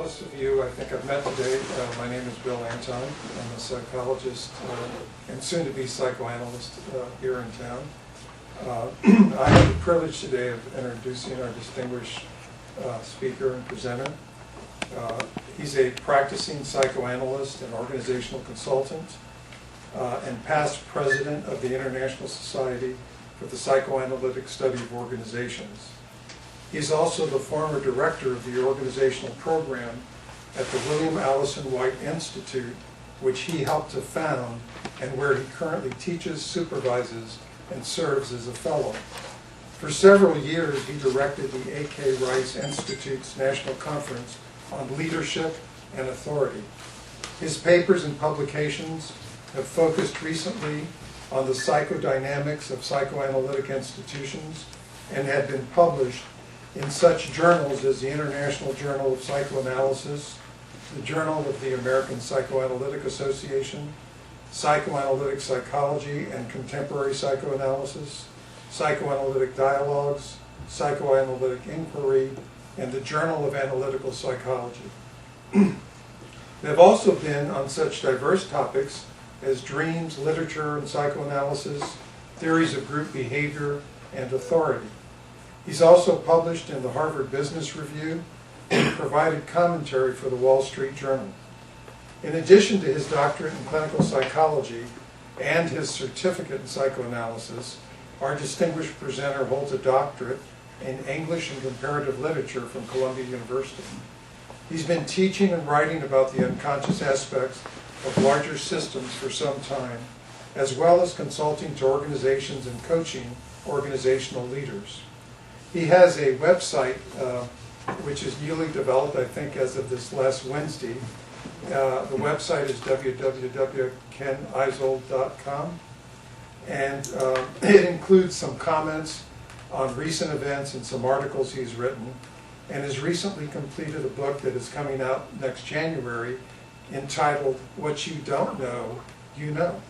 most of you I think I've met today. My name is Bill Anton. I'm a psychologist and soon-to-be psychoanalyst here in town. I have the privilege today of introducing our distinguished speaker and presenter. He's a practicing psychoanalyst and organizational consultant and past president of the International Society for the Psychoanalytic Study of Organizations. He's also the former director of the organizational program at the William Allison White Institute, which he helped to found and where he currently teaches, supervises, and serves as a fellow. For several years, he directed the A.K. Rice Institute's National Conference on Leadership and Authority. His papers and publications have focused recently on the psychodynamics of psychoanalytic institutions and have been published in such journals as the International Journal of Psychoanalysis, the Journal of the American Psychoanalytic Association, Psychoanalytic Psychology and Contemporary Psychoanalysis, Psychoanalytic Dialogues, Psychoanalytic Inquiry, and the Journal of Analytical Psychology. They've also been on such diverse topics as dreams, literature and psychoanalysis, theories of group behavior, and authority. He's also published in the Harvard Business Review and provided commentary for the Wall Street Journal. In addition to his doctorate in clinical psychology and his certificate in psychoanalysis, our distinguished presenter holds a doctorate in English and comparative literature from Columbia University. He's been teaching and writing about the unconscious aspects of larger systems for some time, as well as consulting to organizations and coaching organizational leaders. He has a website which is newly developed, I think, as of this last Wednesday. The website is www.keneisold.com, and it includes some comments on recent events and some articles he's written, and has recently completed a book that is coming out next January entitled What You Don't Know, You Know,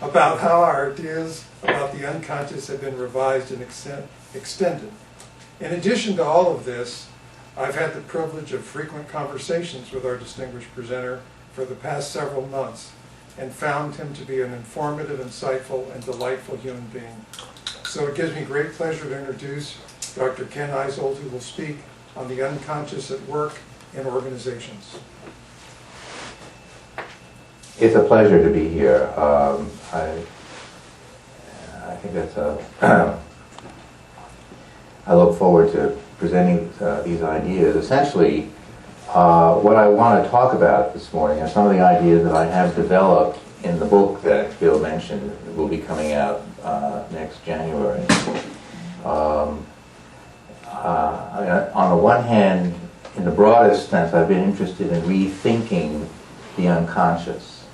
about how our ideas about the unconscious have been revised and extended. In addition to all of this, I've had the privilege of frequent conversations with our distinguished presenter for the past several months and found him to be an informative, insightful, and delightful human being. So it gives me great pleasure to introduce Dr. Ken Eisold, who will speak on the unconscious at work in organizations. It's a pleasure to be here. I think that's I look forward to presenting these ideas. Essentially, what I want to talk about this morning are some of the ideas that I have developed in the book that Bill mentioned that will be coming out next January. On the one hand, in the broadest sense, I've been interested in rethinking the unconscious,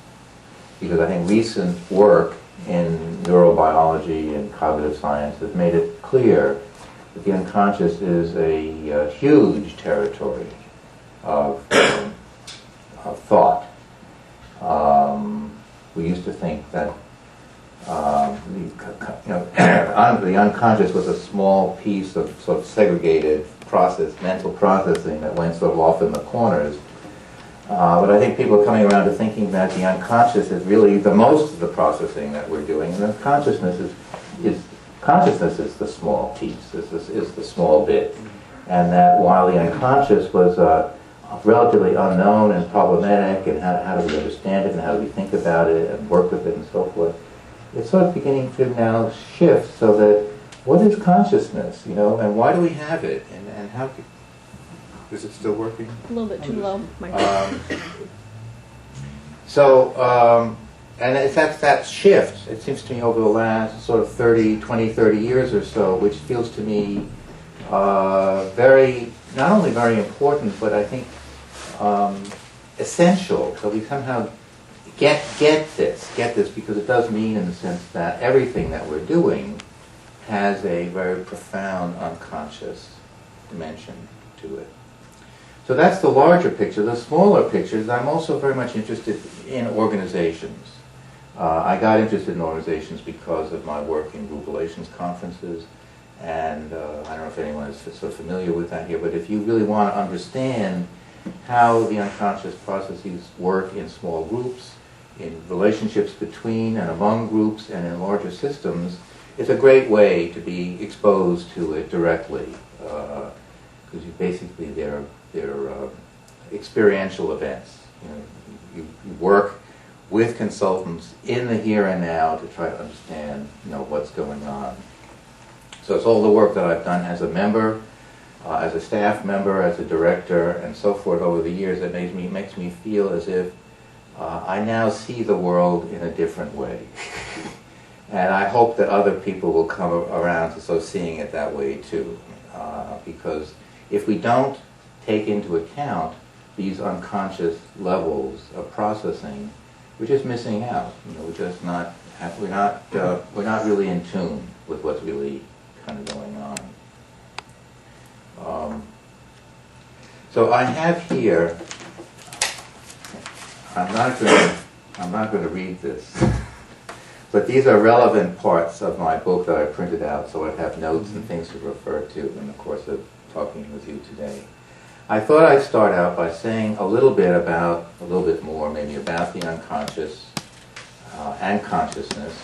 because I think recent work in neurobiology and cognitive science has made it clear that the unconscious is a huge territory of thought. We used to think that the unconscious was a small piece of sort of segregated mental processing that went sort of off in the corners. But I think people are coming around to thinking that the unconscious is really the most of the processing that we're doing, and that consciousness is the small piece, is the small bit, and that while the unconscious was relatively unknown and problematic, and how do we understand it, and how do we think about it, and work with it, and so forth, it's sort of beginning to now shift so that what is consciousness, and why do we have it, and how... Is it still working? A little bit too low. And it's that shift, it seems to me, over the last sort of 20, 30 years or so, which feels to me not only very important, but I think essential. So we somehow get this, because it does mean in the sense that everything that we're doing has a very profound unconscious dimension to it. So that's the larger picture. The smaller pictures, I'm also very much interested in organizations. I got interested in organizations because of my work in group relations conferences, and I don't know if anyone is so familiar with that here, but if you really want to understand how the unconscious processes work in small groups, in relationships between and among groups, and in larger systems, is a great way to be exposed to it directly, because they're experiential events. You work with consultants in the here and now to try to understand what's going on. So it's all the work that I've done as a member, as a staff member, as a director, and so forth over the years that makes me feel as if I now see the world in a different way. And I hope that other people will come around to so seeing it that way too. Because if we don't take into account these unconscious levels of processing, we're just missing out. We're not really in tune with what's really kind of going on. So I have here. I'm not going to read this, but these are relevant parts of my book that I printed out, so I have notes and things to refer to in the course of talking with you today. I thought I'd start out by saying a little bit more maybe about the unconscious and consciousness,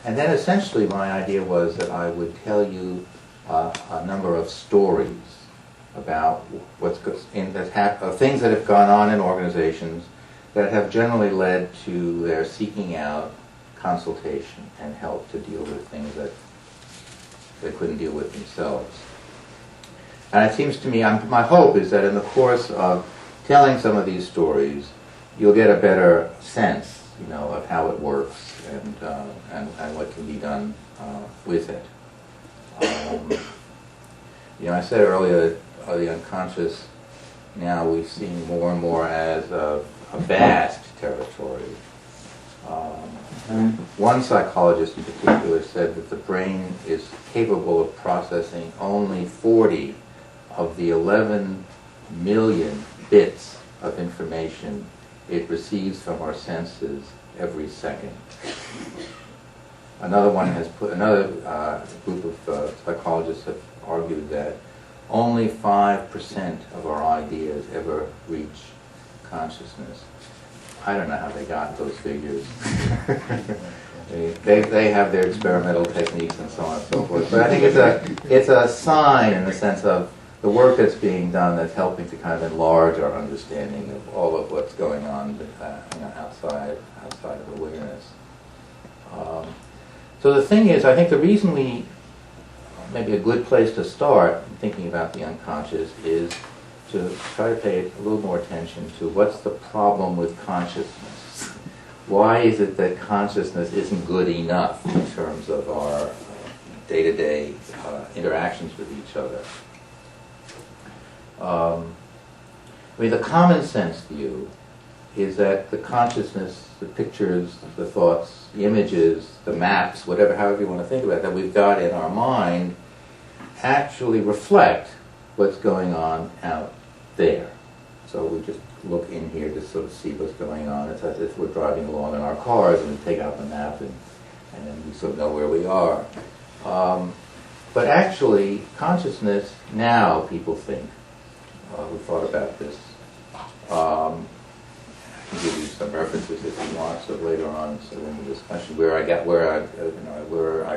and then essentially my idea was that I would tell you a number of stories about things that have gone on in organizations that have generally led to their seeking out consultation and help to deal with things that they couldn't deal with themselves. And it seems to me, my hope is that in the course of telling some of these stories, you'll get a better sense, of how it works and what can be done with it. I said earlier that the unconscious now we've seen more and more as a vast territory. One psychologist in particular said that the brain is capable of processing only 40 of the 11 million bits of information it receives from our senses every second. Another group of psychologists have argued that only 5% of our ideas ever reach consciousness. I don't know how they got those figures. They have their experimental techniques and so on and so forth. But I think it's a sign in the sense of the work that's being done that's helping to kind of enlarge our understanding of all of what's going on outside of awareness. So the thing is, I think the reason maybe a good place to start thinking about the unconscious is to try to pay a little more attention to what's the problem with consciousness. Why is it that consciousness isn't good enough in terms of our day-to-day interactions with each other? The common sense view is that the consciousness, the pictures, the thoughts, the images, the maps, however you want to think about it, that we've got in our mind actually reflect what's going on out there. So we just look in here to sort of see what's going on. It's as if we're driving along in our cars and we take out the map and then we sort of know where we are. But actually, consciousness, now people think, we thought about this. I can give you some references if you want, so later on, so in the discussion, where I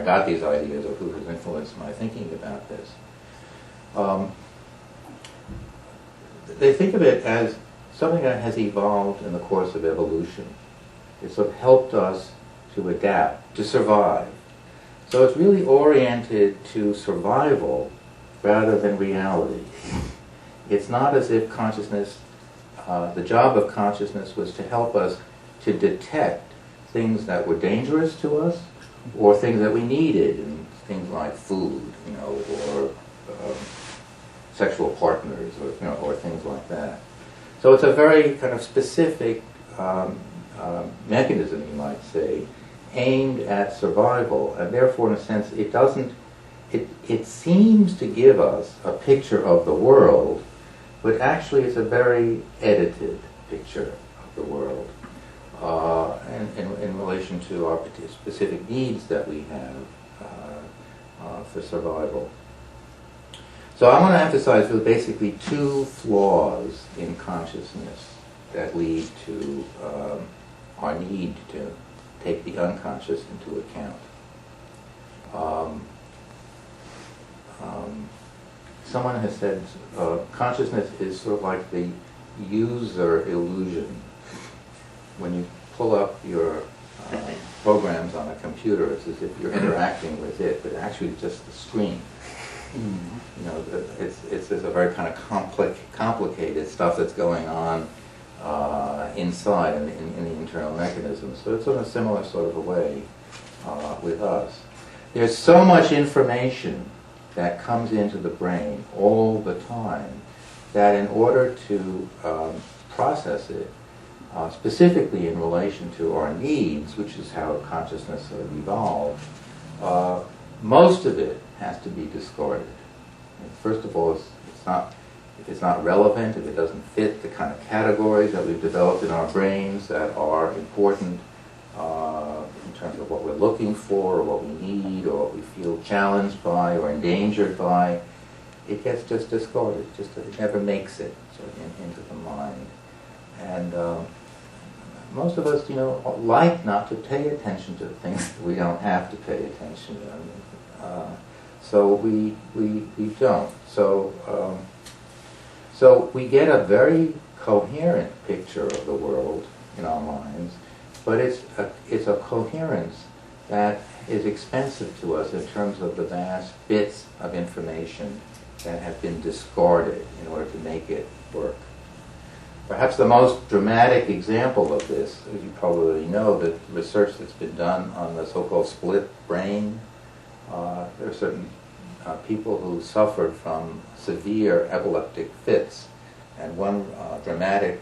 got these ideas or who has influenced my thinking about this. They think of it as something that has evolved in the course of evolution. It's sort of helped us to adapt, to survive. So it's really oriented to survival rather than reality. It's not as if consciousness, the job of consciousness was to help us to detect things that were dangerous to us or things that we needed, and things like food, or sexual partners, or things like that. So it's a very kind of specific mechanism, you might say, aimed at survival, and therefore, in a sense, it seems to give us a picture of the world, but actually it's a very edited picture of the world, and in relation to our specific needs that we have for survival. So I want to emphasize really basically two flaws in consciousness that lead to our need to take the unconscious into account. Someone has said consciousness is sort of like the user illusion. When you pull up your programs on a computer, it's as if you're interacting with it, but actually it's just the screen. You know, it's a very kind of complicated stuff that's going on inside in the internal mechanism. So it's in a similar sort of a way with us. There's so much information that comes into the brain all the time that in order to process it, specifically in relation to our needs, which is how consciousness sort of evolved, most of it has to be discarded. And first of all, if it's not relevant, if it doesn't fit the kind of categories that we've developed in our brains that are important in terms of what we're looking for, or what we need, or what we feel challenged by, or endangered by, it gets just discarded. It never makes it sort of into the mind. And most of us, like not to pay attention to the things that we don't have to pay attention to. So we don't. So we get a very coherent picture of the world in our minds, but it's a coherence that is expensive to us in terms of the vast bits of information that have been discarded in order to make it work. Perhaps the most dramatic example of this, as you probably know, the research that's been done on the so-called split brain. There are certain people who suffered from severe epileptic fits, and one dramatic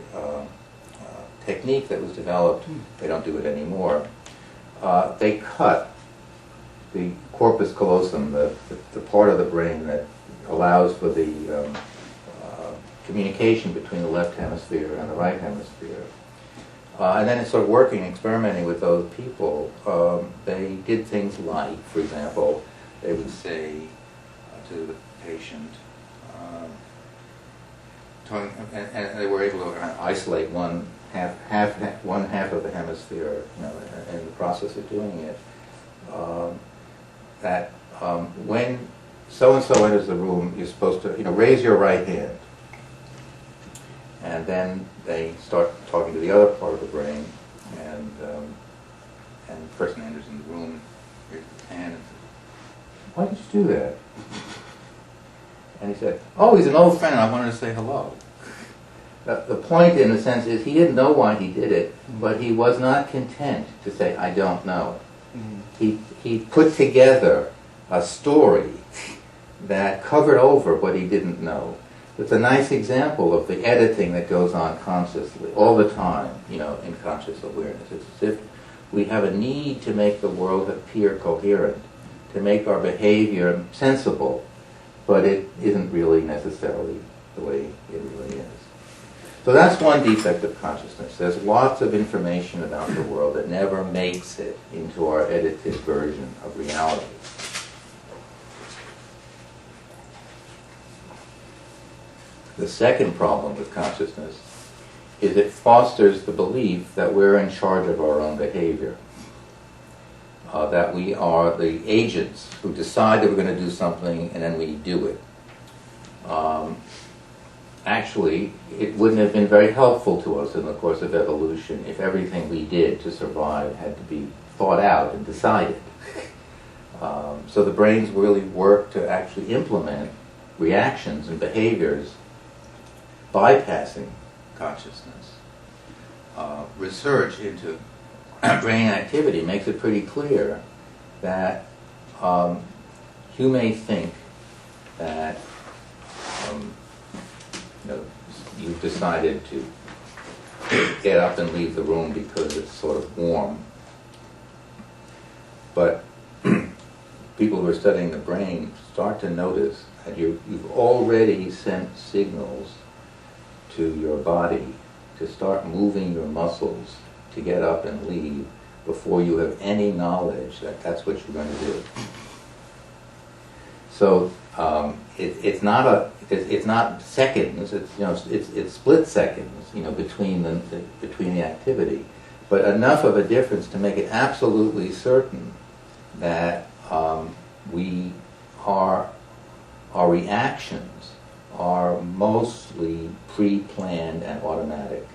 technique that was developed, they don't do it anymore, they cut the corpus callosum, the part of the brain that allows for the communication between the left hemisphere and the right hemisphere. And then it's sort of experimenting with those people. They did things like, for example, they would say to the patient, and they were able to isolate one half of the hemisphere, in the process of doing it, that when so-and-so enters the room, you're supposed to, raise your right hand. And then they start talking to the other part of the brain, and the person enters in the room, raises his hand, and says, "Why did you do that?" And he said, "Oh, he's an old friend, I wanted to say hello." The point, in a sense, is he didn't know why he did it, but he was not content to say, "I don't know." He put together a story that covered over what he didn't know. It's a nice example of the editing that goes on consciously, all the time, in conscious awareness. It's as if we have a need to make the world appear coherent, to make our behavior sensible, but it isn't really necessarily the way it really is. So that's one defect of consciousness. There's lots of information about the world that never makes it into our edited version of reality. The second problem with consciousness is it fosters the belief that we're in charge of our own behavior, that we are the agents who decide that we're going to do something and then we do it. Actually, it wouldn't have been very helpful to us in the course of evolution if everything we did to survive had to be thought out and decided. So the brains really work to actually implement reactions and behaviors bypassing consciousness. Research into brain activity makes it pretty clear that you may think that you've decided to get up and leave the room because it's sort of warm. But people who are studying the brain start to notice that you've already sent signals to your body to start moving your muscles to get up and leave before you have any knowledge that that's what you're going to do. So it's not seconds. It's split seconds. Between the activity, but enough of a difference to make it absolutely certain that our reactions are mostly pre-planned and automatic.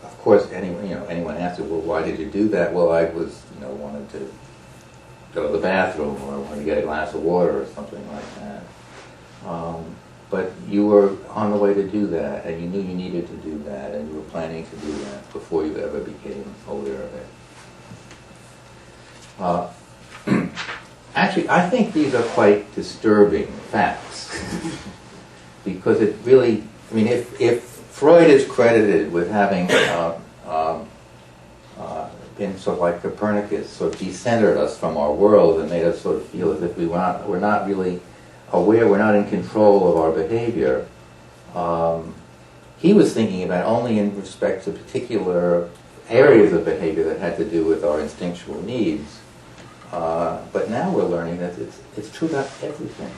Of course, anyone asks, well, why did you do that? Well, I wanted to go to the bathroom, or I wanted to get a glass of water, or something like that. But you were on the way to do that, and you knew you needed to do that, and you were planning to do that before you ever became aware of it. Actually, I think these are quite disturbing facts, because it really, if Freud is credited with having been sort of like Copernicus, sort of decentered us from our world and made us sort of feel as if we're not really aware, we're not in control of our behavior. He was thinking about only in respect to particular areas of behavior that had to do with our instinctual needs. But now we're learning that it's true about everything.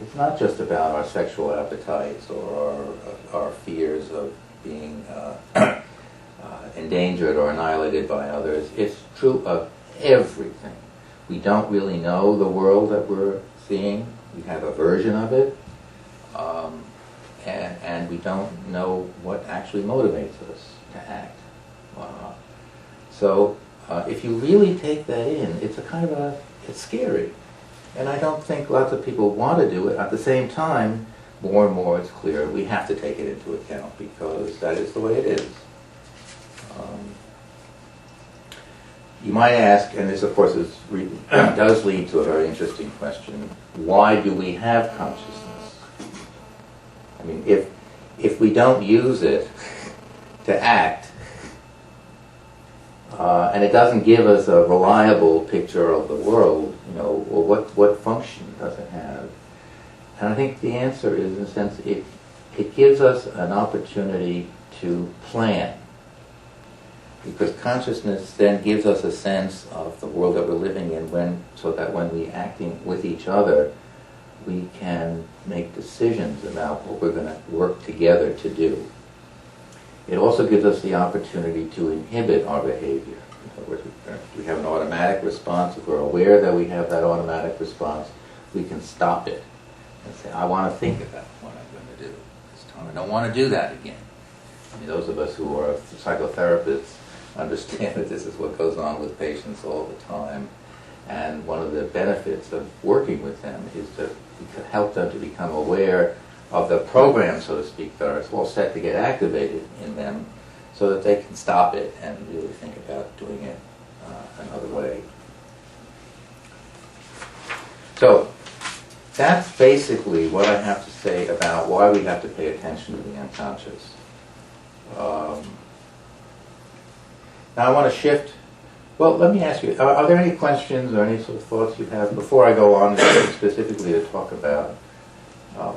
It's not just about our sexual appetites or our fears of being endangered or annihilated by others. It's true of everything. We don't really know the world that we're seeing. We have a version of it, and we don't know what actually motivates us to act. So if you really take that in, it's it's scary. And I don't think lots of people want to do it. At the same time, more and more it's clear we have to take it into account, because that is the way it is. You might ask, and this of course does lead to a very interesting question, why do we have consciousness? If we don't use it to act, and it doesn't give us a reliable picture of the world, well, what function does it have? And I think the answer is, in a sense, it gives us an opportunity to plan. Because consciousness then gives us a sense of the world that we're living in, so that when we're acting with each other, we can make decisions about what we're going to work together to do. It also gives us the opportunity to inhibit our behavior. In other words, we have an automatic response. If we're aware that we have that automatic response, we can stop it and say, I want to think about what I'm going to do this time. I don't want to do that again. Those of us who are psychotherapists understand that this is what goes on with patients all the time. And one of the benefits of working with them is to help them to become aware of the program, so to speak, that are all set to get activated in them, so that they can stop it and really think about doing it another way. So that's basically what I have to say about why we have to pay attention to the unconscious. Now I want to shift. Well, let me ask you, are there any questions or any sort of thoughts you have before I go on specifically to talk about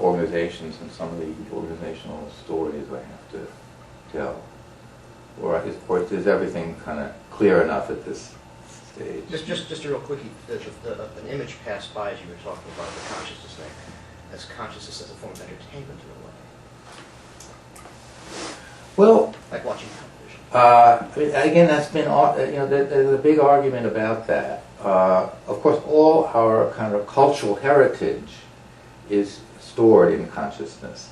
organizations and some of the organizational stories I have to tell? Or is everything kind of clear enough at this stage? Just a real quickie. An image passed by as you were talking about the consciousness thing, as consciousness as a form of entertainment in a way. Well, like watching television. Again, that's been there's a big argument about that. Of course, all our kind of cultural heritage is stored in consciousness,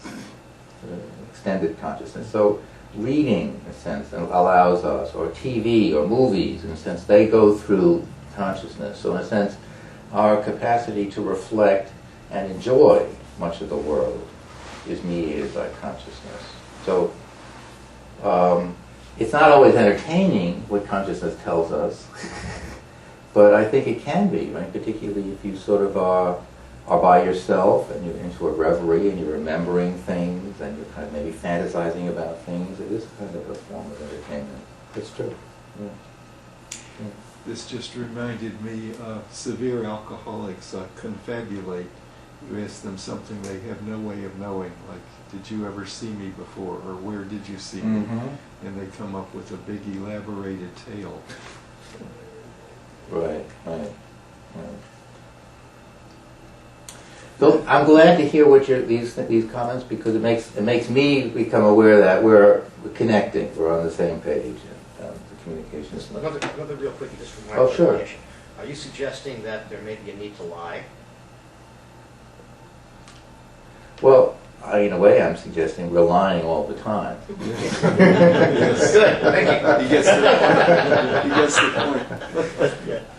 extended consciousness. So reading, in a sense, allows us, or TV or movies, in a sense, they go through consciousness. So in a sense, our capacity to reflect and enjoy much of the world is mediated by consciousness. So it's not always entertaining what consciousness tells us, but I think it can be, right? Particularly if you sort of are by yourself and you're into a reverie and you're remembering things and you're kind of maybe fantasizing about things. It is kind of a form of entertainment. It's true. Yeah. Yeah. This just reminded me of severe alcoholics confabulate. You ask them something they have no way of knowing, like, did you ever see me before, or where did you see me? And they come up with a big elaborated tale. Right. So I'm glad to hear what these comments, because it makes me become aware that we're connecting, we're on the same page, and the communication is Another real quickie, just for my Oh, sure. clarification. Are you suggesting that there may be a need to lie? Well, in a way, I'm suggesting we're lying all the time. Good, thank you. He gets the point.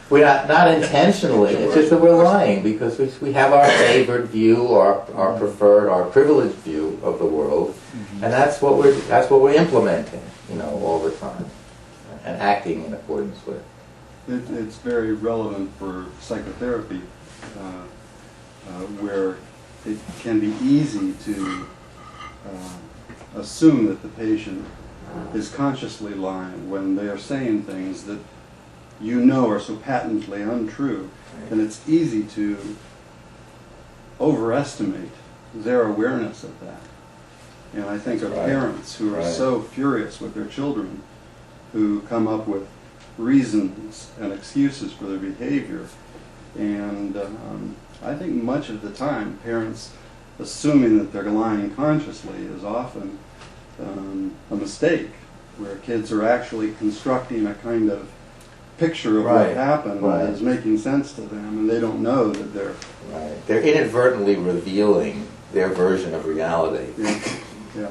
We're not intentionally. It's just that we're lying because we have our favored view, our preferred, our privileged view of the world, and that's what we're implementing, all the time, and acting in accordance with. It's very relevant for psychotherapy, where it can be easy to assume that the patient is consciously lying when they are saying things that are so patently untrue, and it's easy to overestimate their awareness of that. And I think of parents who are so furious with their children, who come up with reasons and excuses for their behavior. And I think much of the time, parents assuming that they're lying consciously is often a mistake, where kids are actually constructing a kind of picture of what happened that is making sense to them, and they don't know that they're... Right. They're inadvertently revealing their version of reality. Yeah.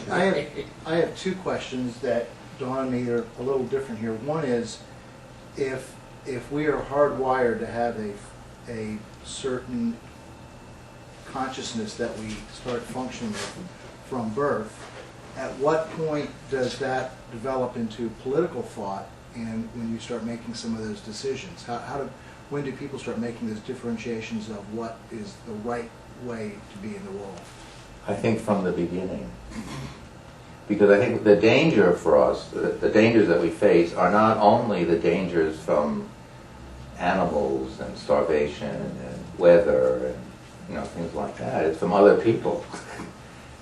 I have two questions that dawn on me. They're a little different here. One is, if we are hardwired to have a certain consciousness that we start functioning with from birth, at what point does that develop into political thought, and when you start making some of those decisions? When do people start making those differentiations of what is the right way to be in the world? I think from the beginning. Because I think the danger for us, the dangers that we face, are not only the dangers from animals and starvation and weather and things like that. It's from other people.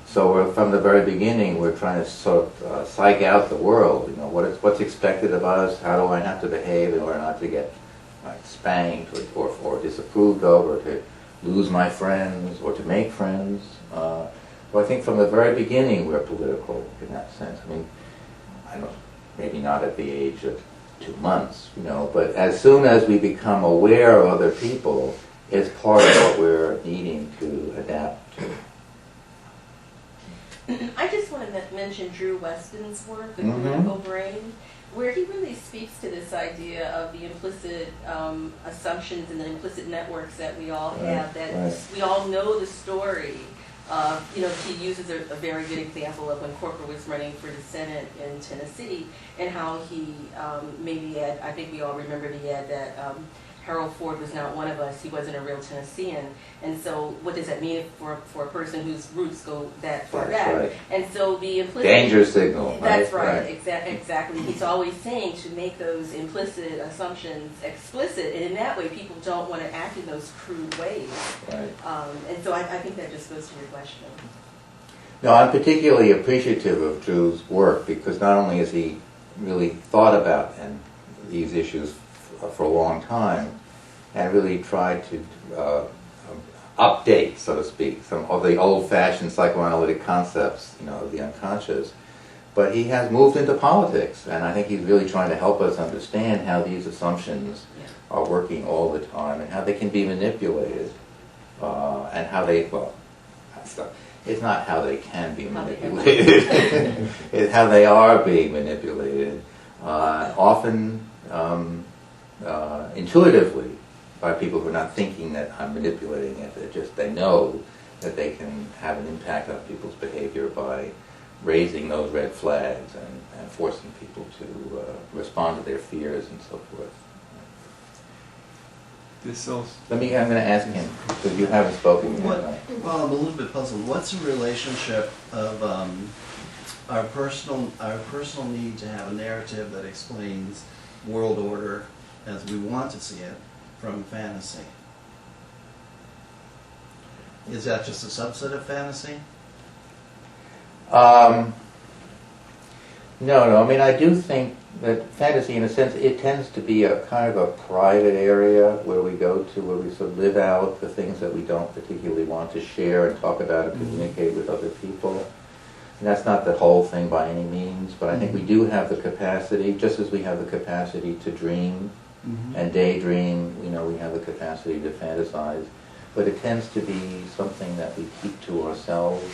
So from the very beginning, we're trying to sort of psych out the world. What's expected of us? How do I have to behave in order not to get spanked or disapproved of, or to lose my friends or to make friends? So I think from the very beginning we're political in that sense. I mean, I don't know, maybe not at the age of 2 months, but as soon as we become aware of other people, it's part of what we're needing to adapt to. I just want to mention Drew Weston's work, The Political Brain, where he really speaks to this idea of the implicit assumptions and the implicit networks that we all have, that we all know the story. He uses a very good example of when Corker was running for the Senate in Tennessee, and how he maybe had, I think we all remember the ad that Harold Ford was not one of us, he wasn't a real Tennessean. And so what does that mean for a person whose roots go that far back? Right. And so the implicit... Danger signal. That's right. Exactly. He's always saying to make those implicit assumptions explicit, and in that way people don't want to act in those crude ways. Right. And so I think that just goes to your question. No, I'm particularly appreciative of Drew's work, because not only has he really thought about these issues for a long time, and really tried to update, so to speak, some of the old-fashioned psychoanalytic concepts, of the unconscious. But he has moved into politics, and I think he's really trying to help us understand how these assumptions are working all the time, and how they can be manipulated, and how they, it's not how they can be manipulated, it's how they are being manipulated, often intuitively, by people who are not thinking that I'm manipulating it. They know that they can have an impact on people's behavior by raising those red flags and forcing people to respond to their fears and so forth. I'm going to ask him, because you haven't spoken yet. Well, I'm a little bit puzzled. What's the relationship of our personal need to have a narrative that explains world order as we want to see it from fantasy? Is that just a subset of fantasy? No. I mean, I do think that fantasy, in a sense, it tends to be a kind of a private area where we go to, where we sort of live out the things that we don't particularly want to share and talk about and communicate with other people. And that's not the whole thing by any means, but I think we do have the capacity, just as we have the capacity to dream and daydream, we have the capacity to fantasize, but it tends to be something that we keep to ourselves.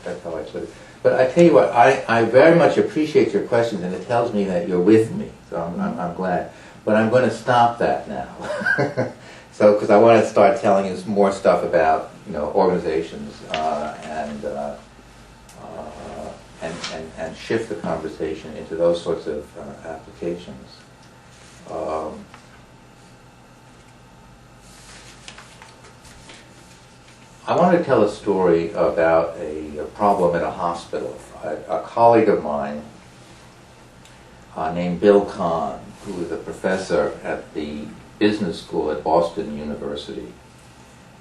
That's how I put it. But I tell you what, I very much appreciate your questions, and it tells me that you're with me, so I'm glad. But I'm going to stop that now. So, because I want to start telling you more stuff about, organizations and shift the conversation into those sorts of applications. I want to tell a story about a problem at a hospital. A colleague of mine named Bill Kahn, who is a professor at the business school at Boston University,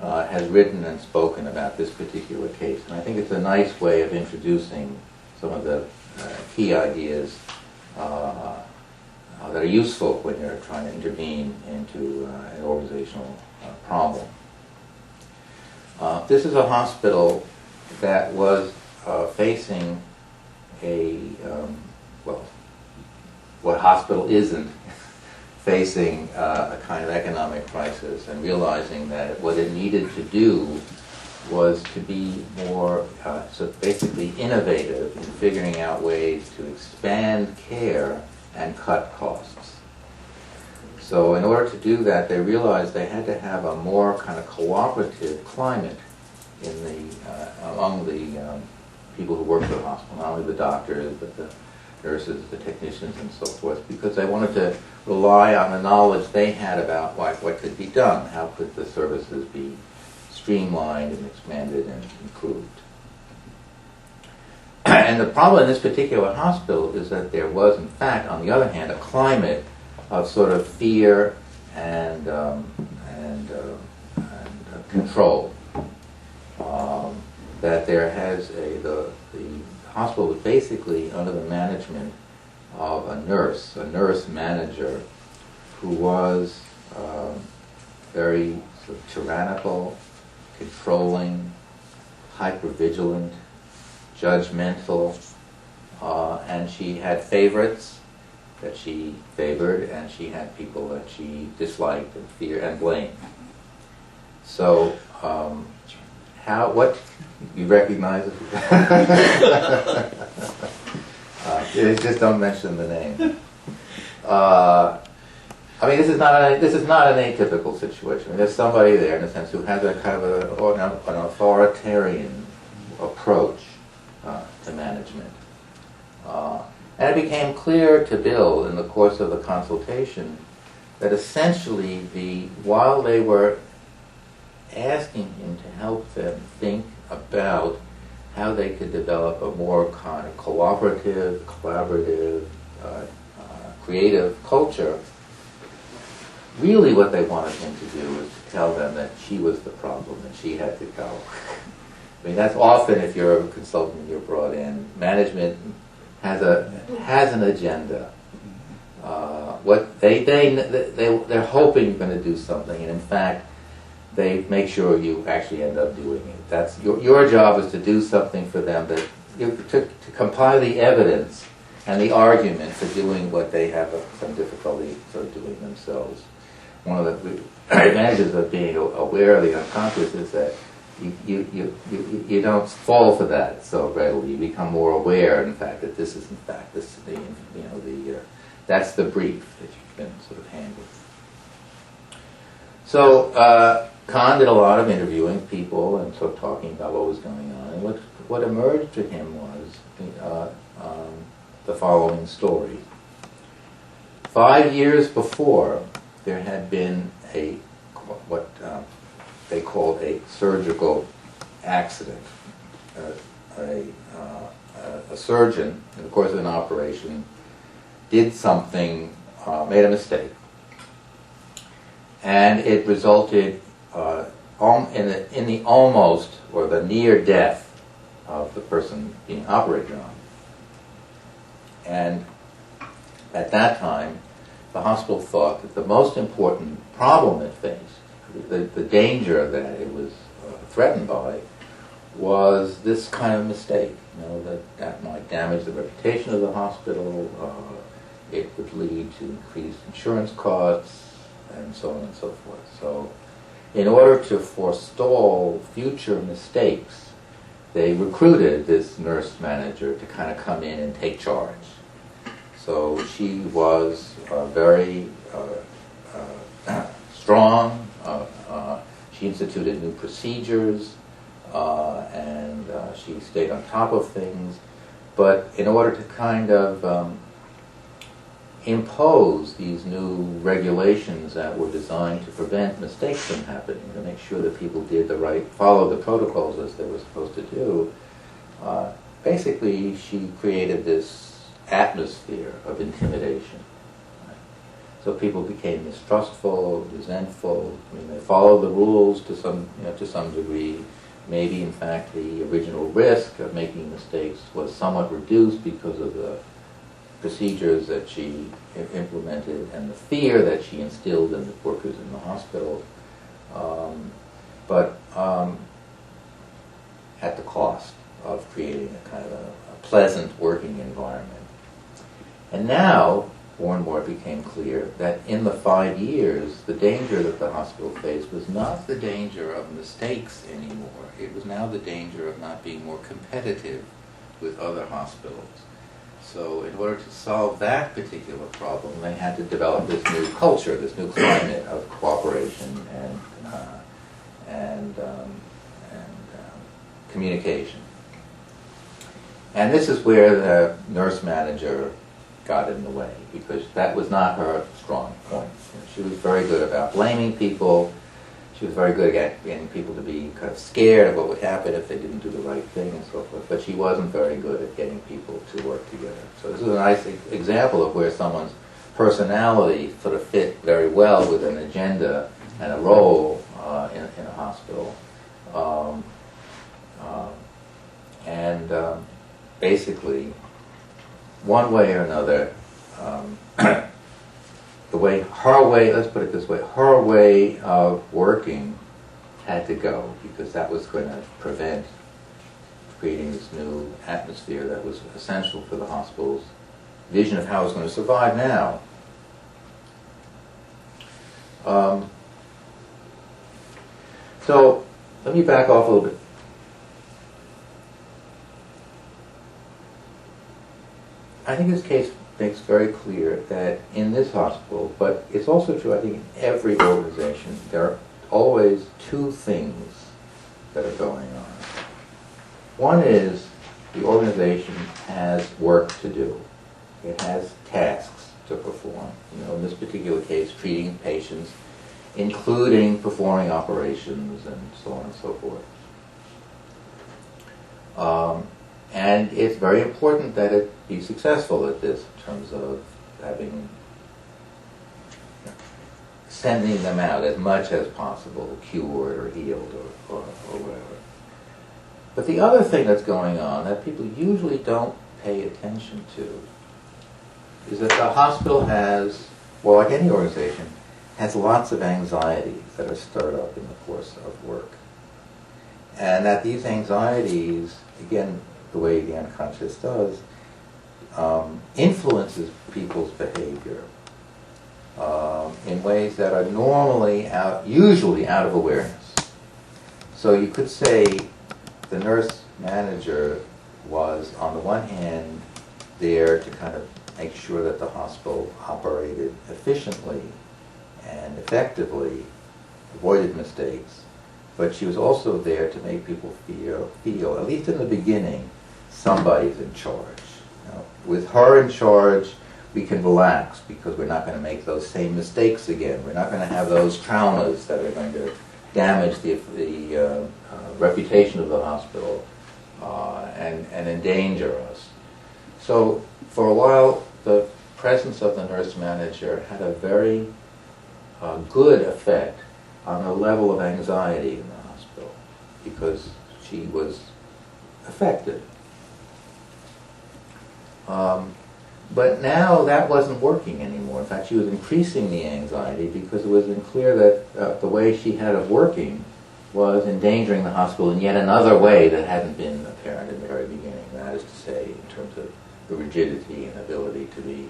has written and spoken about this particular case. And I think it's a nice way of introducing some of the key ideas that are useful when you're trying to intervene into an organizational problem. This is a hospital that was facing what hospital isn't, facing a kind of economic crisis, and realizing that what it needed to do was to be more basically innovative in figuring out ways to expand care and cut costs. So in order to do that, they realized they had to have a more kind of cooperative climate among the people who work for the hospital, not only the doctors, but the nurses, the technicians, and so forth, because they wanted to rely on the knowledge they had about what could be done, how could the services be streamlined and expanded and improved. And the problem in this particular hospital is that there was, in fact, on the other hand, a climate of sort of fear and control. That there has the hospital was basically under the management of a nurse manager, who was very sort of tyrannical, controlling, hypervigilant, judgmental, and she had favorites that she favored, and she had people that she disliked and feared and blamed. So, what you recognize it? Just don't mention the name. I mean, this is not an atypical situation. I mean, there's somebody there, in a sense, who has a kind of an authoritarian approach to management. And it became clear to Bill in the course of the consultation that essentially, while they were asking him to help them think about how they could develop a more kind of cooperative, collaborative, creative culture, really what they wanted him to do was to tell them that she was the problem and she had to go. I mean, that's often, if you're a consultant, you're brought in, management has an agenda. What they're hoping you're going to do something, and in fact, they make sure you actually end up doing it. That's your job is to do something for them, to compile the evidence and the argument for doing what they have some difficulty sort of doing themselves. One of the advantages of being aware of the unconscious is that you don't fall for that so readily. You become more aware, in fact, that this is in fact that's the brief that you've been sort of handed. So Kahn did a lot of interviewing people and sort of talking about what was going on. And what emerged to him was the following story. 5 years before, there had been what they called a surgical accident. A surgeon, in the course of an operation, did something, made a mistake, and it resulted in the almost or the near death of the person being operated on. And at that time, the hospital thought that the most important problem it faced, the danger that it was threatened by, was this kind of mistake. That might damage the reputation of the hospital, it would lead to increased insurance costs, and so on and so forth. So in order to forestall future mistakes, they recruited this nurse manager to kind of come in and take charge. So she was very strong. She instituted new procedures, and she stayed on top of things. But in order to kind of impose these new regulations that were designed to prevent mistakes from happening, to make sure that people did followed the protocols as they were supposed to do, basically she created this atmosphere of intimidation. So people became mistrustful, resentful. I mean, they followed the rules to some degree. Maybe, in fact, the original risk of making mistakes was somewhat reduced because of the procedures that she implemented and the fear that she instilled in the workers in the hospital, but at the cost of creating a kind of a pleasant working environment. And now, more and more it became clear that in the 5 years, the danger that the hospital faced was not the danger of mistakes anymore. It was now the danger of not being more competitive with other hospitals. So in order to solve that particular problem, they had to develop this new culture, this new climate of cooperation and communication. And this is where the nurse manager got in the way, because that was not her strong point. She was very good about blaming people. She was very good at getting people to be kind of scared of what would happen if they didn't do the right thing and so forth. But she wasn't very good at getting people to work together. So this is a nice example of where someone's personality sort of fit very well with an agenda and a role in a hospital. Basically, one way or another, let's put it this way, her way of working had to go, because that was going to prevent creating this new atmosphere that was essential for the hospital's vision of how it was going to survive now. So let me back off a little bit. I think this case makes very clear that in this hospital, but it's also true, I think, in every organization, there are always two things that are going on. One is the organization has work to do. It has tasks to perform. In this particular case, treating patients, including performing operations and so on and so forth. And it's very important that it be successful at this in terms of sending them out as much as possible, cured or healed or whatever. But the other thing that's going on that people usually don't pay attention to is that the hospital has, well, like any organization, has lots of anxieties that are stirred up in the course of work. And that these anxieties, again, the way the unconscious does, influences people's behavior in ways that are usually out of awareness. So you could say the nurse manager was, on the one hand, there to kind of make sure that the hospital operated efficiently and effectively, avoided mistakes, but she was also there to make people feel, at least in the beginning, somebody's in charge. With her in charge, we can relax because we're not going to make those same mistakes again. We're not going to have those traumas that are going to damage the reputation of the hospital and endanger us. So for a while, the presence of the nurse manager had a very good effect on the level of anxiety in the hospital because she was effective. But now that wasn't working anymore. In fact, she was increasing the anxiety because it was clear that the way she had of working was endangering the hospital in yet another way that hadn't been apparent in the very beginning. That is to say, in terms of the rigidity and ability to be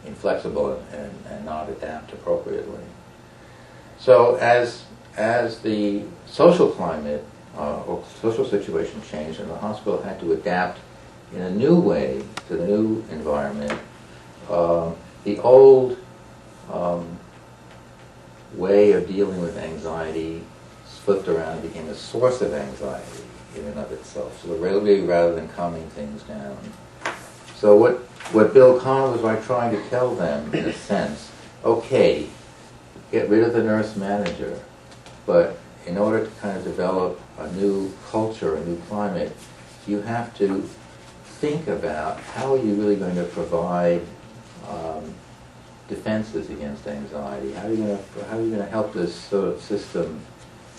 inflexible and not adapt appropriately. So as the social climate or social situation changed and the hospital had to adapt in a new way to the new environment, the old way of dealing with anxiety flipped around and became a source of anxiety in and of itself. So really, rather than calming things down. So what Bill Connor was like trying to tell them, in a sense, okay, get rid of the nurse manager, but in order to kind of develop a new culture, a new climate, you have to think about how are you really going to provide defenses against anxiety? How are you going to help this sort of system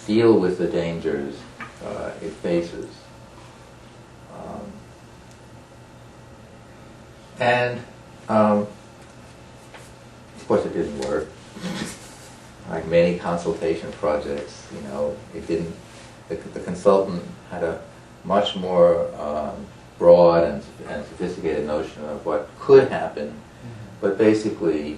deal with the dangers it faces? Of course, it didn't work. Like many consultation projects, it didn't. The consultant had a much more broad and sophisticated notion of what could happen, but basically,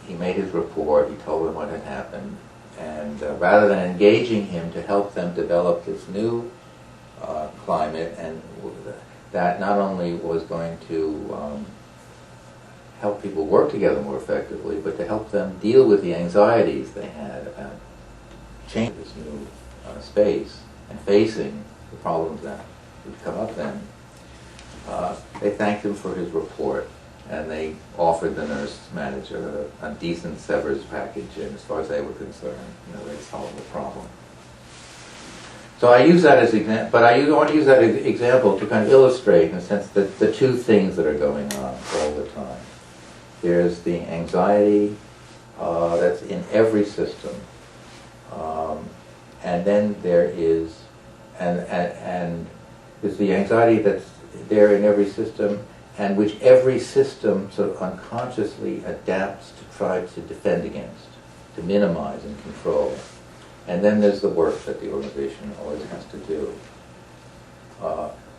he made his report. He told them what had happened, and rather than engaging him to help them develop this new climate, and that not only was going to help people work together more effectively, but to help them deal with the anxieties they had about changing this new space and facing the problems that would come up then. They thanked him for his report, and they offered the nurse manager a decent severance package, and as far as they were concerned, they solved the problem. So I use that as example, but I want to use that example to kind of illustrate, in a sense, that the two things that are going on all the time. There's the anxiety that's in every system, and then there is, and there's the anxiety that's there in every system, and which every system sort of unconsciously adapts to try to defend against, to minimize and control. And then there's the work that the organization always has to do.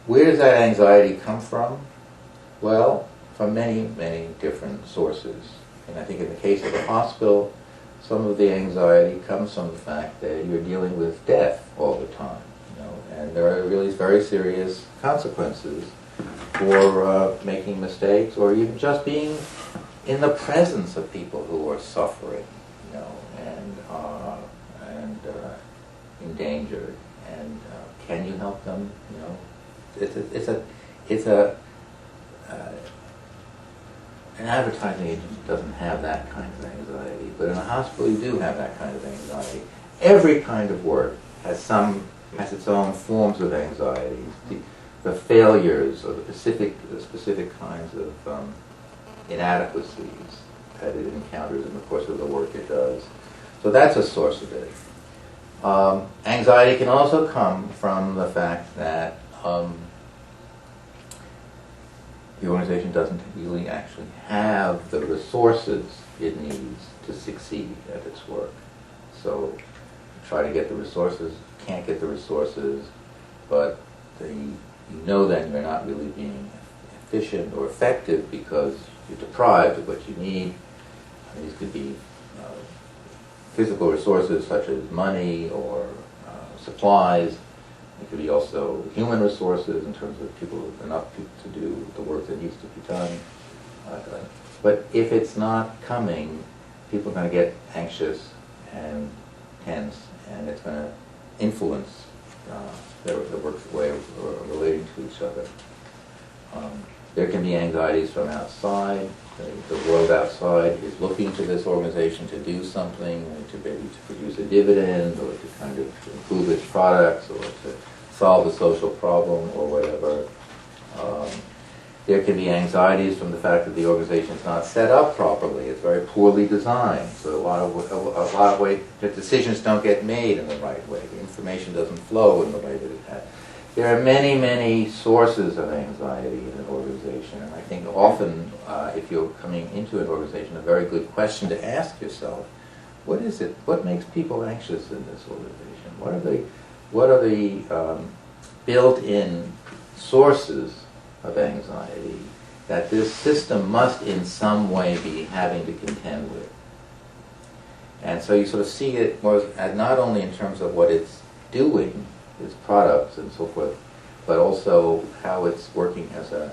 Where does that anxiety come from? Well, from many, many different sources. And I think in the case of the hospital, some of the anxiety comes from the fact that you're dealing with death all the time. And there are really very serious consequences for making mistakes, or even just being in the presence of people who are suffering, and endangered. And can you help them? An advertising agency doesn't have that kind of anxiety, but in a hospital you do have that kind of anxiety. Every kind of work has its own forms of anxiety. The failures or the specific kinds of inadequacies that it encounters in the course of the work it does. So that's a source of it. Anxiety can also come from the fact that the organization doesn't really actually have the resources it needs to succeed at its work. So you try to get the resources, can't get the resources, but then you're not really being efficient or effective because you're deprived of what you need. These could be physical resources such as money or supplies. It could be also human resources in terms of enough people to do the work that needs to be done. But if it's not coming, people are going to get anxious and tense, and it's going to influence their work's way of relating to each other. There can be anxieties from outside. The world outside is looking to this organization to do something, to maybe to produce a dividend, or to kind of improve its products, or to solve a social problem, or whatever. There can be anxieties from the fact that the organization is not set up properly. It's very poorly designed. So a lot of ways the decisions don't get made in the right way. The information doesn't flow in the way that it had. there are many, many sources of anxiety in an organization. And I think often, if you're coming into an organization, a very good question to ask yourself, what is it? What makes people anxious in this organization? What are the built-in sources of anxiety that this system must in some way be having to contend with? And so you sort of see it more as not only in terms of what it's doing, its products and so forth, but also how it's working as a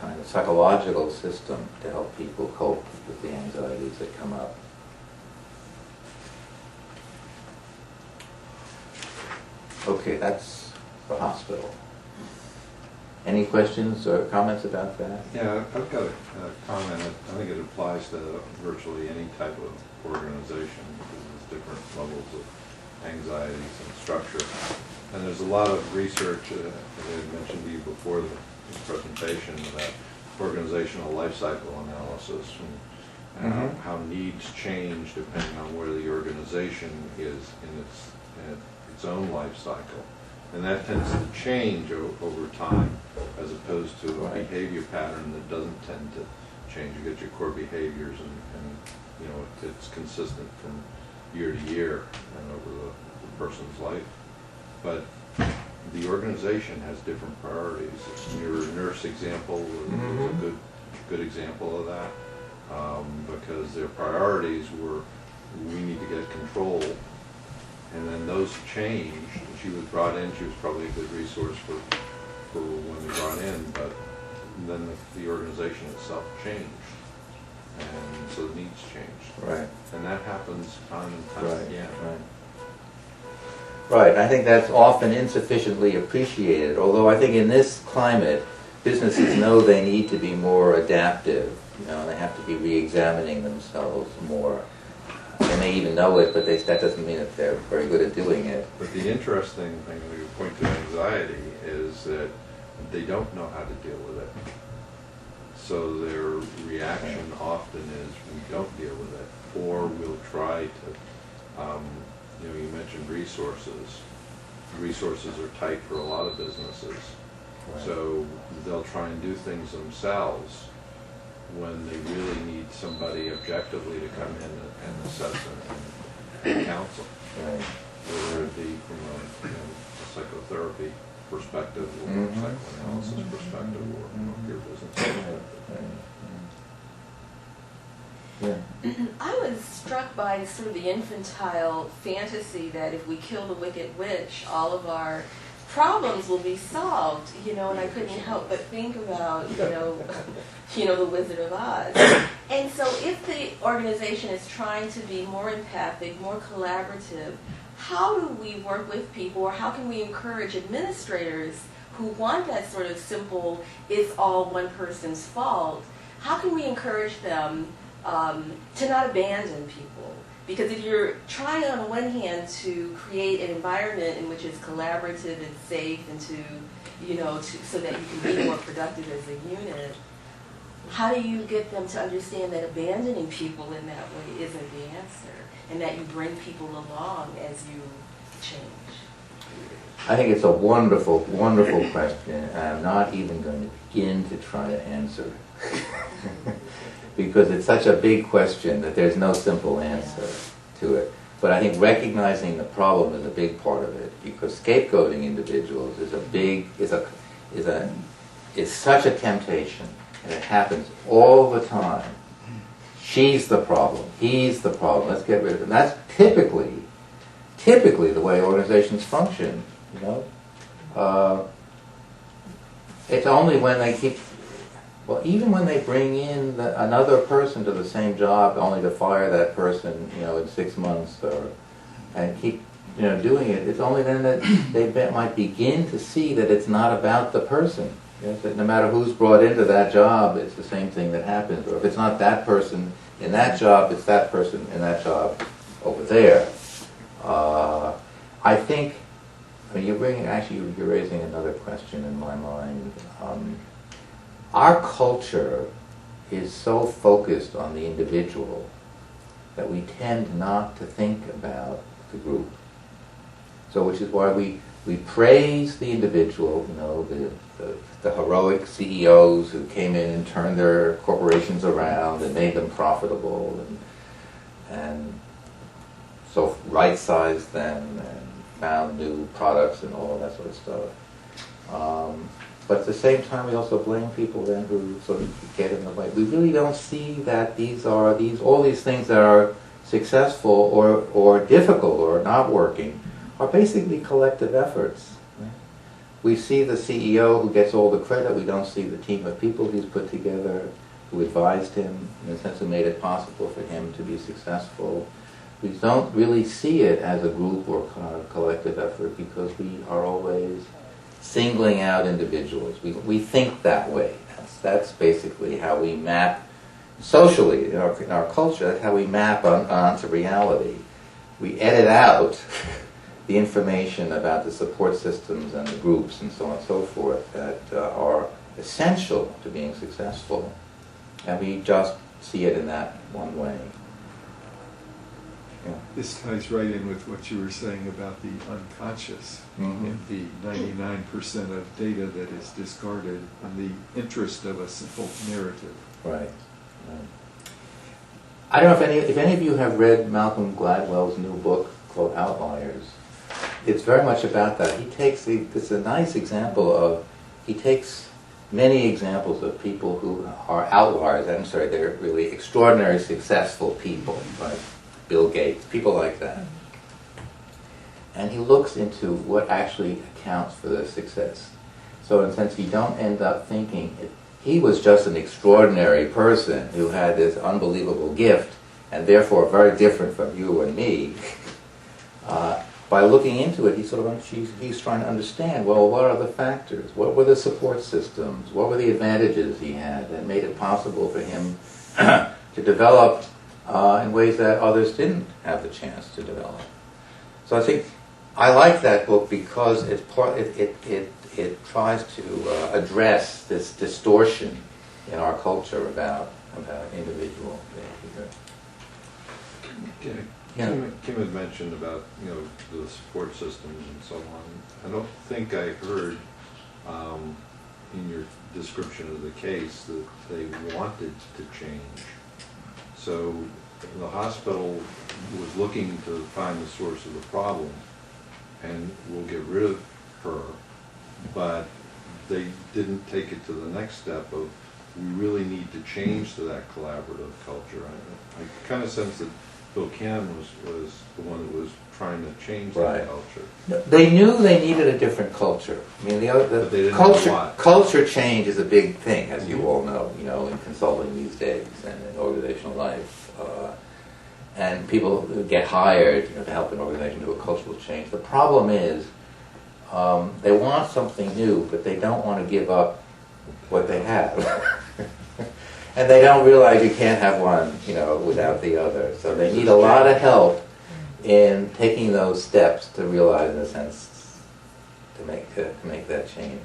kind of psychological system to help people cope with the anxieties that come up. Okay, that's the hospital. Any questions or comments about that? Yeah, I've got a comment. I think it applies to virtually any type of organization because there's different levels of anxieties and structure. And there's a lot of research, as I had mentioned to you before this presentation, about organizational life cycle analysis and how needs change depending on where the organization is in its own life cycle. And that tends to change over time, as opposed to a behavior pattern that doesn't tend to change. You get your core behaviors, and you know it's consistent from year to year and over the person's life. But the organization has different priorities. Your nurse example was a good example of that, because their priorities were, we need to get control. And then those changed. She was brought in. She was probably a good resource for when we brought in. But then the organization itself changed, and so the needs changed. Right. And that happens time and time again. Right. I think that's often insufficiently appreciated. Although I think in this climate, businesses know they need to be more adaptive. You know, they have to be re-examining themselves more. They may even know it, but that doesn't mean that they're very good at doing it. But the interesting thing when you point to anxiety is that they don't know how to deal with it. So their reaction often is, we don't deal with it, or we'll try to, you mentioned resources. Resources are tight for a lot of businesses. Right. So they'll try and do things themselves when they really need somebody objectively to come in and assess and counsel. Right. Whether it be from a psychotherapy perspective or psychoanalysis perspective or from a pure business perspective. Yeah. I was struck by sort of the infantile fantasy that if we kill the wicked witch, all of our problems will be solved, and I couldn't help but think about, the Wizard of Oz. And so if the organization is trying to be more empathic, more collaborative, how do we work with people, or how can we encourage administrators who want that sort of simple, it's all one person's fault, how can we encourage them to not abandon people? Because if you're trying on the one hand to create an environment in which it's collaborative and safe and so that you can be more productive as a unit, how do you get them to understand that abandoning people in that way isn't the answer, and that you bring people along as you change? I think it's a wonderful, wonderful question, and I'm not even going to begin to try to answer it. Because it's such a big question that there's no simple answer to it. But I think recognizing the problem is a big part of it, because scapegoating individuals is such a temptation, and it happens all the time. She's the problem. He's the problem. Let's get rid of him. That's typically the way organizations function. It's only when they keep. Well, even when they bring in another person to the same job, only to fire that person, in 6 months, and keep, doing it, it's only then that they might begin to see that it's not about the person. That no matter who's brought into that job, it's the same thing that happens. Or if it's not that person in that job, it's that person in that job over there. I think, you're raising another question in my mind. Our culture is so focused on the individual that we tend not to think about the group. So which is why we We praise the individual, the heroic CEOs who came in and turned their corporations around and made them profitable and so right-sized them and found new products and all that sort of stuff. But at the same time, we also blame people then who sort of get in the way. We really don't see that all these things that are successful or difficult or not working are basically collective efforts. Right? We see the CEO who gets all the credit. We don't see the team of people he's put together who advised him, in a sense, who made it possible for him to be successful. We don't really see it as a group or kind of collective effort because we are always singling out individuals. We think that way. That's basically how we map socially in our culture. That's how we map onto reality. We edit out the information about the support systems and the groups and so on and so forth that are essential to being successful, and we just see it in that one way. Yeah. This ties right in with what you were saying about the unconscious and the 99% of data that is discarded in the interest of a simple narrative. Right. I don't know if any of you have read Malcolm Gladwell's new book called Outliers. It's very much about that. It's a nice example of, he takes many examples of people who are outliers. I'm sorry, they're really extraordinary successful people, like Bill Gates, people like that. And he looks into what actually accounts for their success. So in a sense, you don't end up thinking he was just an extraordinary person who had this unbelievable gift and therefore very different from you and me. By looking into it, he's trying to understand, well, what are the factors? What were the support systems? What were the advantages he had that made it possible for him to develop in ways that others didn't have the chance to develop? So I think I like that book because it tries to address this distortion in our culture about individual behavior. Okay. Yeah. Kim had mentioned about the support systems and so on. I don't think I heard in your description of the case that they wanted to change. So the hospital was looking to find the source of the problem and will get rid of her, but they didn't take it to the next step of we really need to change to that collaborative culture. I kind of sense that Bill Ken was the one that was trying to change that culture. They knew they needed a different culture. I mean, culture change is a big thing, as you all know, in consulting these days and in organizational life. And people get hired to help an organization do a cultural change. The problem is they want something new, but they don't want to give up what they have. And they don't realize you can't have one, without the other. So they need a lot of help in taking those steps to realize, in a sense, to make that change.